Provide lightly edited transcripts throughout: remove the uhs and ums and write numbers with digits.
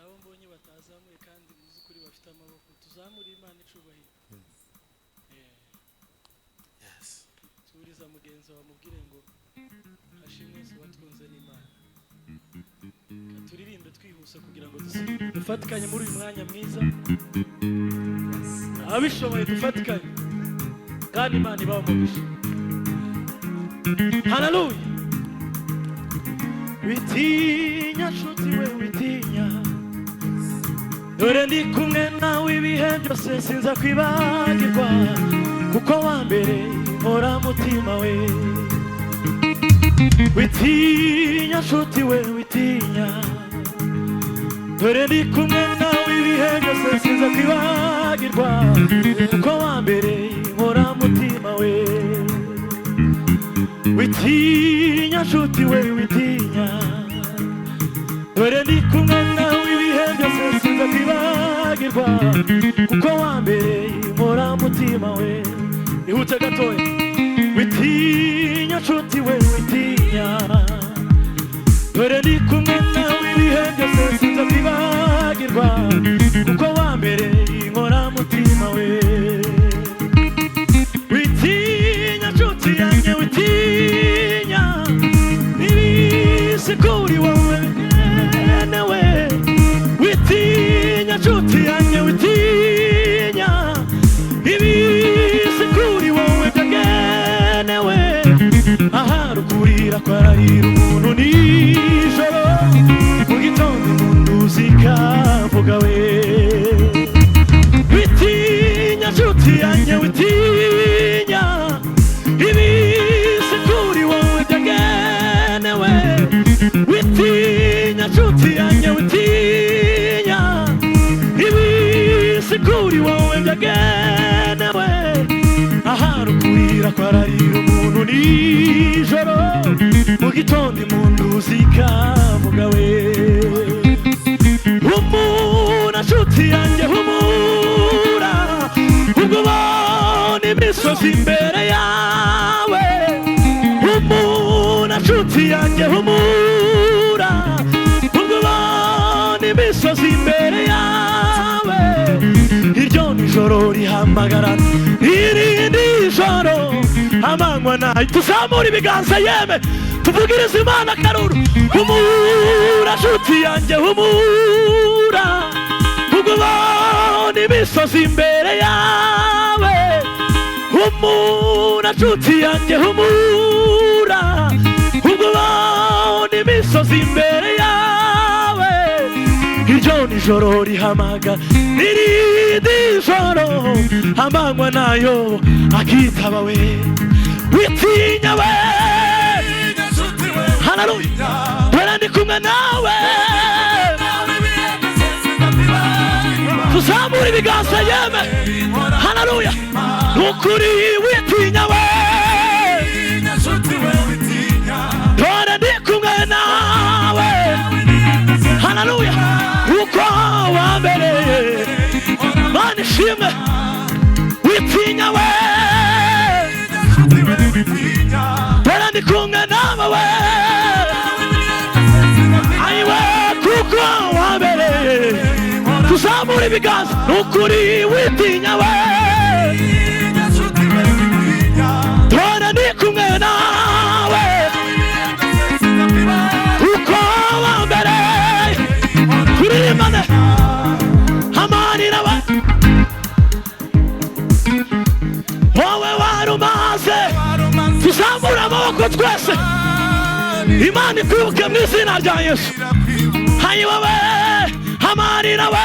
abo mbonye batazamuye kandi muzi kuri bafite amaboko tuzamure Imana icubahiro. Yes. Turiza mugenzi wa mubwire ngo hashimwe se watwunze n'Imana. Turirimbe twihuse kugira ngo dufatikanye muri uyu mwanya mwiza. Abishoboye dufatikanye kandi Imana ibaho umugisha. Hallelujah. Witinya nshuti we witinya, dore ndi kumwe nawe ibihe byose sinza kwibagirwa, kuko wambereye inkoramutima we. Witinya nshuti we witinya, dore ndi kumwe nawe ibihe byose sinza kwibagirwa, kuko wambereye inkoramutima we. Witinya nshuti we witinya, dore ndi kumwe nawe ibihe byose sinza kwibagirwa, kuko wambereye inkoramutima we. Ihute gatoya. Witinya nshuti we witinya, dore ndi kumwe nawe ibihe byose sinza kwibagirwa, kuko wambereye inkoramutima we. Witinya nshuti yanjye witinya, nibisi kuri wowe newe. Witinya nshuti yanjye witinya, nibisi kuri wowe byagenewe. Ahari ukurira kwararira umuntu nijoro, mu gitondo umuntu zikavuga we. Witinya nshuti yanjye witinya, ibisi kuri wowe byagenewe. Witinya nshuti yanjye witinya, ibisi kuri wowe byagenewe. Ahari ukurira kwararira umuntu nijoro, mu gitondo impundu zikavuga we. Humura nshuti yanjye humura, ubwo ubona imisozi imbere yawe. Humura nshuti yanjye humura, ubwo ubona imisozi imbere yawe. Iryo nijoro rihamagara irindi joro, amanywa nayo. Tuzamura ibiganza yeme tuvugirize Imana akaruru. Humura nshuti yanjye humura, ubwo ubona imisozi imbere yawe. Humura nshuti yanjye humura, ubwo ubona imisozi imbere yawe. Iryo nijoro rihamagara irindi joro, amanywa nayo akitaba we. Witinya we, haleluya, dore ndi kumwe nawe. Tuzamura ibiganza yeme, haleluya. Nukuri witinya we, dore ndi kumwe nawe, haleluya. Uko wambereye Mana ishimwe. Witinya we, dore ndi kumwe nawe we. Ayiwe kuko wambereye. Tuzamura ibiganza. Nukuri witinya we, dore ndi kumwe nawe, kuko wambereye. Turirimane amarira we, wowe warumaze. Tuzamura amaboko twese, Imana ikwibuke mu izina rya Yesu. Hayi wowe amarira we,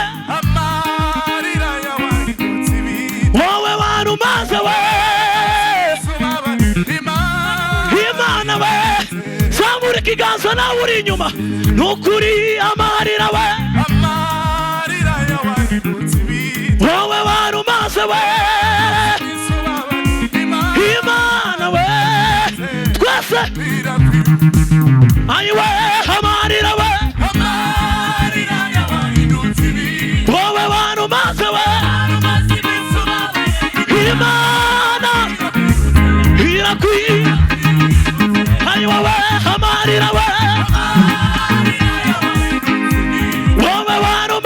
wowe warumaze we. Imana we, zamura ikiganza nawe uri inyuma. Nukuri amarira we, wowe warumaze we. Imana we, twese ayiwe amarira we, wowe warumaze we. Imana irakwiye. Ayiwe amarira we, wowe warumaze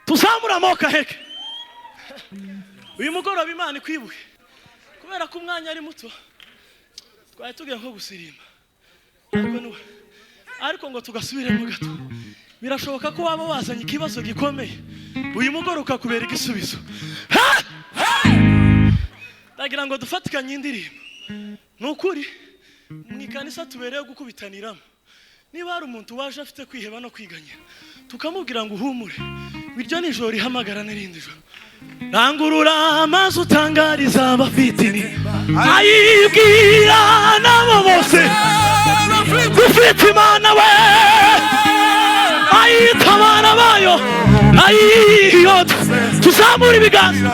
tuzamura amaboko aheke. Uyu mugoroba Imana ikwibuke kubera ko umwanya ari muto twari tugiye nko gusirimba ariko ngo tugasubiremo gato. Birashoboka ko waba wazanye ikibazo gikomeye uyu mugoroba ukakubera igisubizo. Ndagira ngo dufatikanye indirimbo. Nukuri mu ikanisa tubereye gukubitaniramo. Niba hari umuntu waje afite kwiheba no kwiganya tukamubwira ngo uhumure, biryo nijoro rihamagara n'irindi joro. Rangurura amazi utangariza abafite intimba, ayibwira nabo bose ufite Imana we, ayitabara bayo, ayiyota. Tuzamura ibiganza.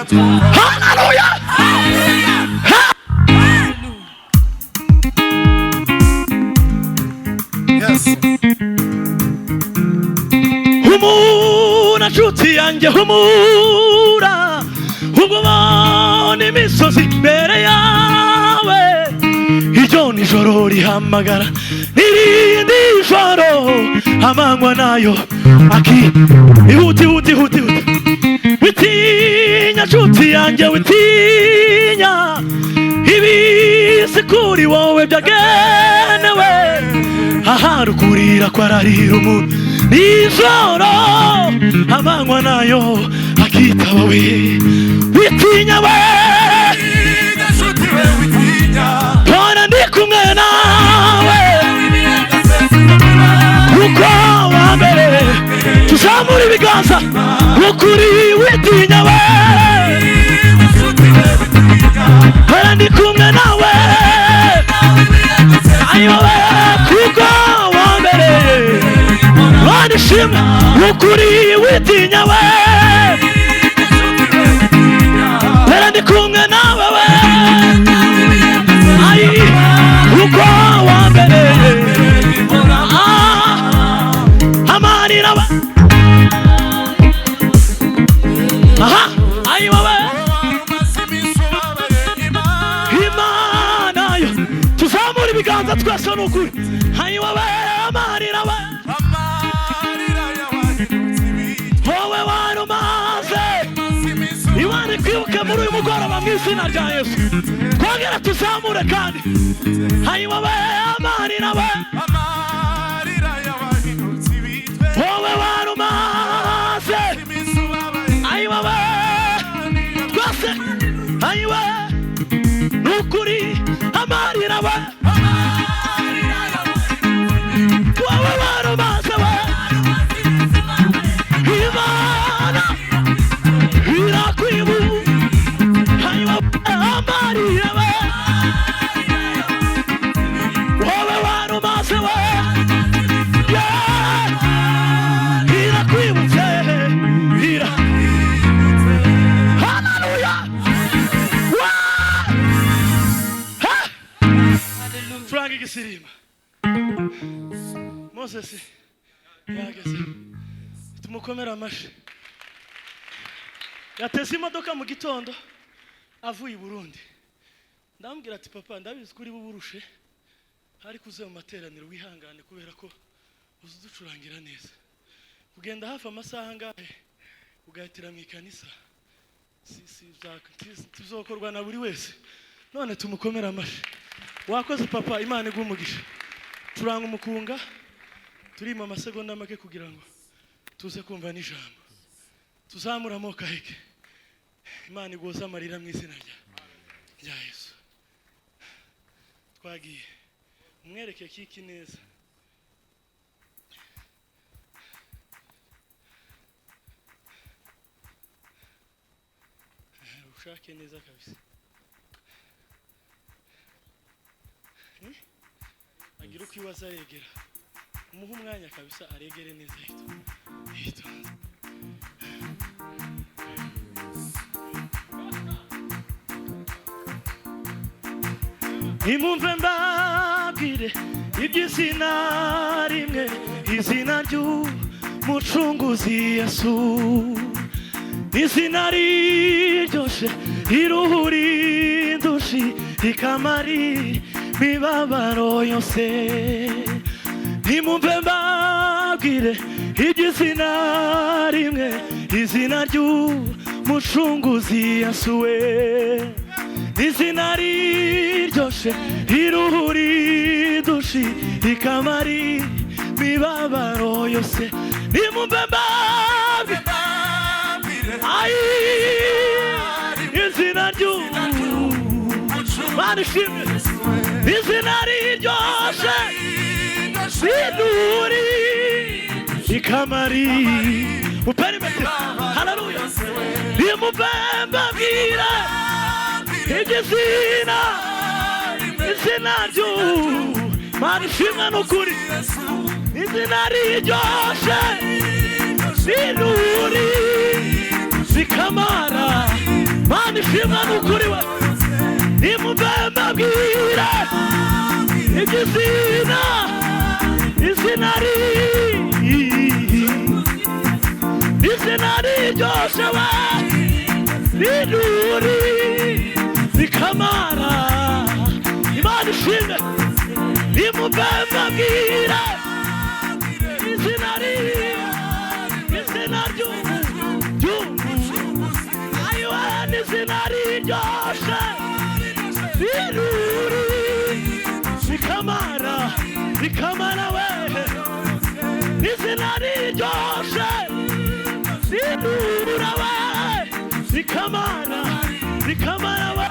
Haleluya. Humura nshuti yanjye humura, ubona imisozi imbere yawe, iryo nijoro rihamagara n'irindi joro, amanywa nayo ihuti. Witinya nshuti yanjye witinya, ibisi kuri wowe byagenewe, ahari ukurira kwararira umuntu nijoro, amanywa nayo akitaba we. Witinya we, mpora ndi kumwe nawe uko wa mbere. Tuzamura ibiganza ukuri. Witinya we, mpora ndi kumwe nawe ayowe kuko wa mbere. Wanishima ukuri. Witinya we, mpora ndi kumwe nawe we, ayi uko wa mbere. Amarira we, ayi wowe Imana yo. Tuzamura ibiganza twese n'ukuri. Ayi wowe amarira we, wowe warumaze. Imana ikwibuke muri uyu mugoroba mu izina rya Yesu. Twongera tuzamure kandi. Ayi wowe amarira we, wowe warumaze. Ayi wowe twese. Ayi wowe n'ukuri amarira we, wowe warumaze we. Imana irakwibuka. Ayi wowe amarira we, wowe warumaze we. Irakwibutse. Haleluya. Frank Gisirimba. Moses yageze. Tumukomera amashi. Yateze imodoka mu gitondo avuye i Burundi. Ndambwira ati papa ndabizi kuri buburushe, hari kuze mu materaniro wihangane kubera ko uzuducurangira neza. Ugenda hafi amasaha ngahe ugahitira mu ikanisa. Tuzokorwa na buri wese. None tumukomera amashi. Wakoze papa, Imana igumugisha. Turanga umukunga turima amasegonda make kugira ngo tuze kumva n'ijambo. Tuzamura amaboko aheke. Imana igoza amarira mu izina rya Yesu. Twagiye umwereke kiki neza. Ushake neza kabisa. Agira uko iwaza aregera. Umuha umwanya kabisa aregere neza hito. Nimumve mbabwire iby'izina rimwe, izina ry'umucunguzi Yesu. Izina riryoshe riruhura indushi, rikamara imibabaro yose. Nimumve mbabwire igitsina rimwe izina ry'umucunguzi yasuwe izina riryoshe riruhura idushi rikamara imibabaro yose nimumve mbabwire izina ry'Imana ishimwe izina riryoshe riruhura ikamari uperimete haleluya nimumve mbabwire igitsina izina ry'Imana ishimwe n'ukuri izina riryoshe riruhura rikamara Imana ishimwe n'ukuri we nimumve mbabwire igitsina izina riryoshe we riruhura rikamara Imana ishimwe nimumve mbabwire izina ayiwe n'izina riryoshe riruhura rikamara we izina riryoshe riruhura we rikamara we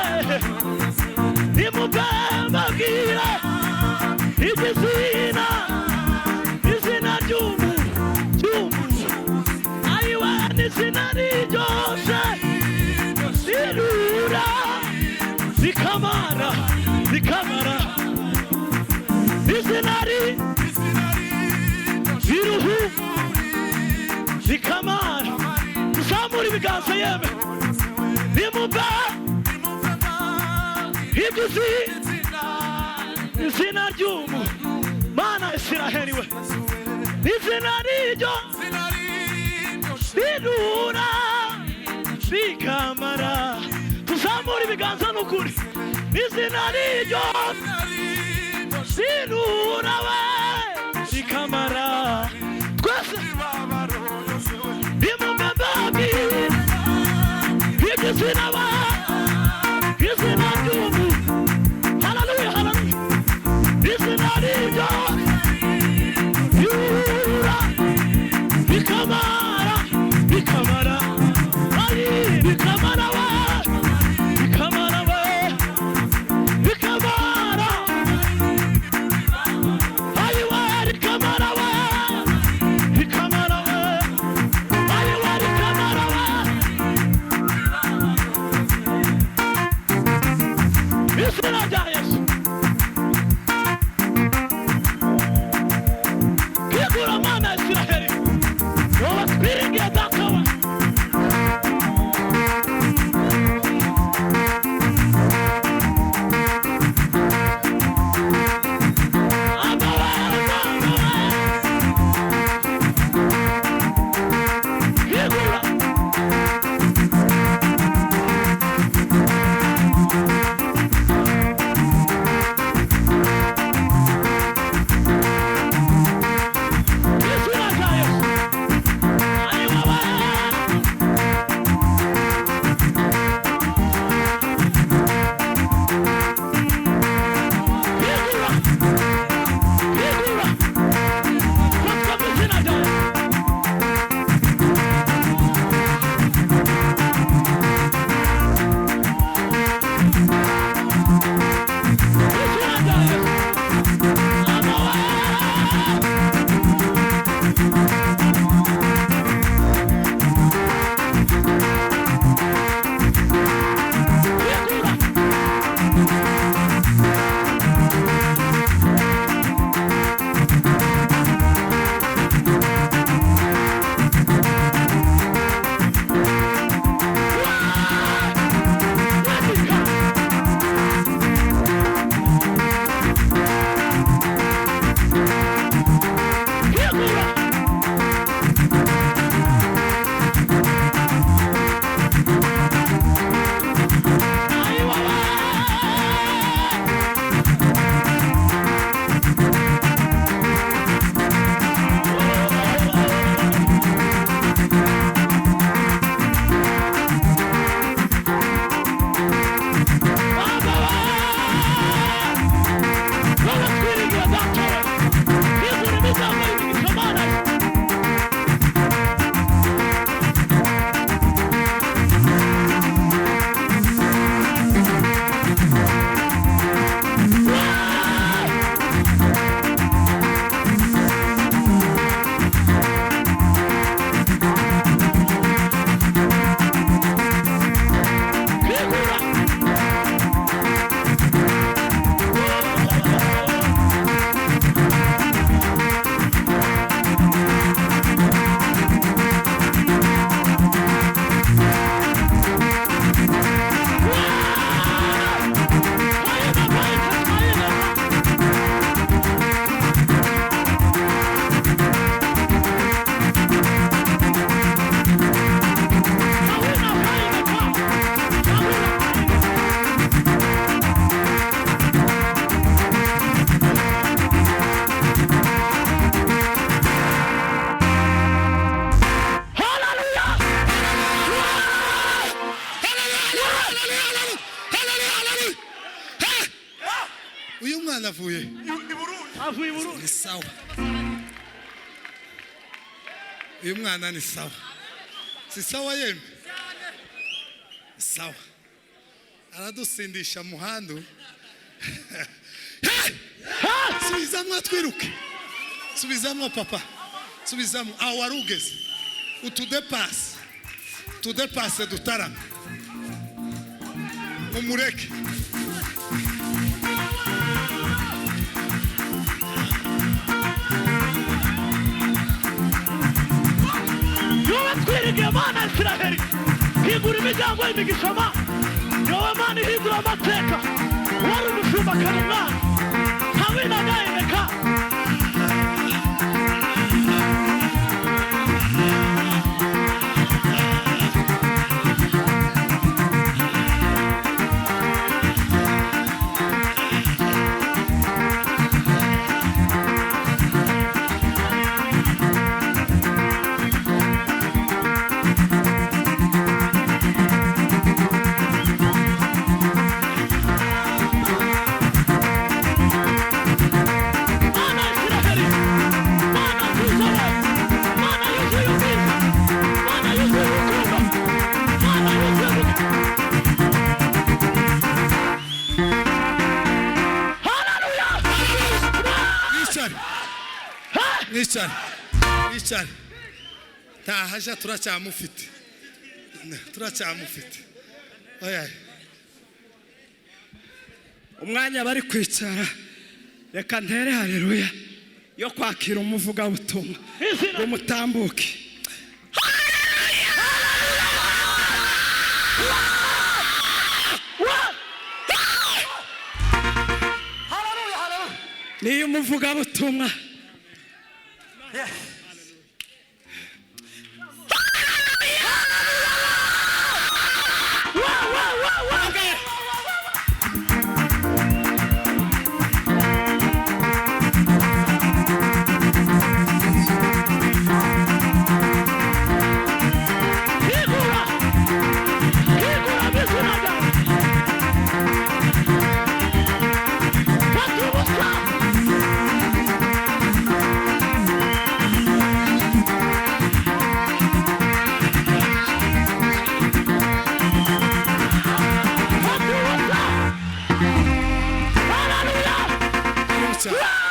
nimumve mbabwire igitsina izina ayiwe n'izina riryoshe riruhura rikamara izina riruhura rikamara tuzamura ibiganza yeme nimumve izina ry'Imana Isiraheli we izina riruhura rikamara tuzamura ibiganza n'ukuri izina riruhura we rikamara twese nimumve mbabwire igitsina we izina ry'Imana haleluya izina riruhura rikamara ayi rikamara we ayiwe rikamara we umwana avuye avuye i Burundi. ni sawa, uyu mwana ni sawa, si sawa yemwe, sawa, aradusindisha muhandu. Subizamwo twiruke, subizamwo papa, subizamwo aho wari ugeze, utudepase dutarame, umureke. Yowe twirigiye Mana Israheli, higura imiryango y'imigisha Mana. Yowe Mana ihindura amateka, wari umushumba akaba umwana, ntawinagayemeka. Nichari tahaja turacyamufite oya umwanya bari kwicara reka ntere haleluya yo kwakira umuvuga butumwa umutambuke. Ni umuvuga butumwa Hallelujah.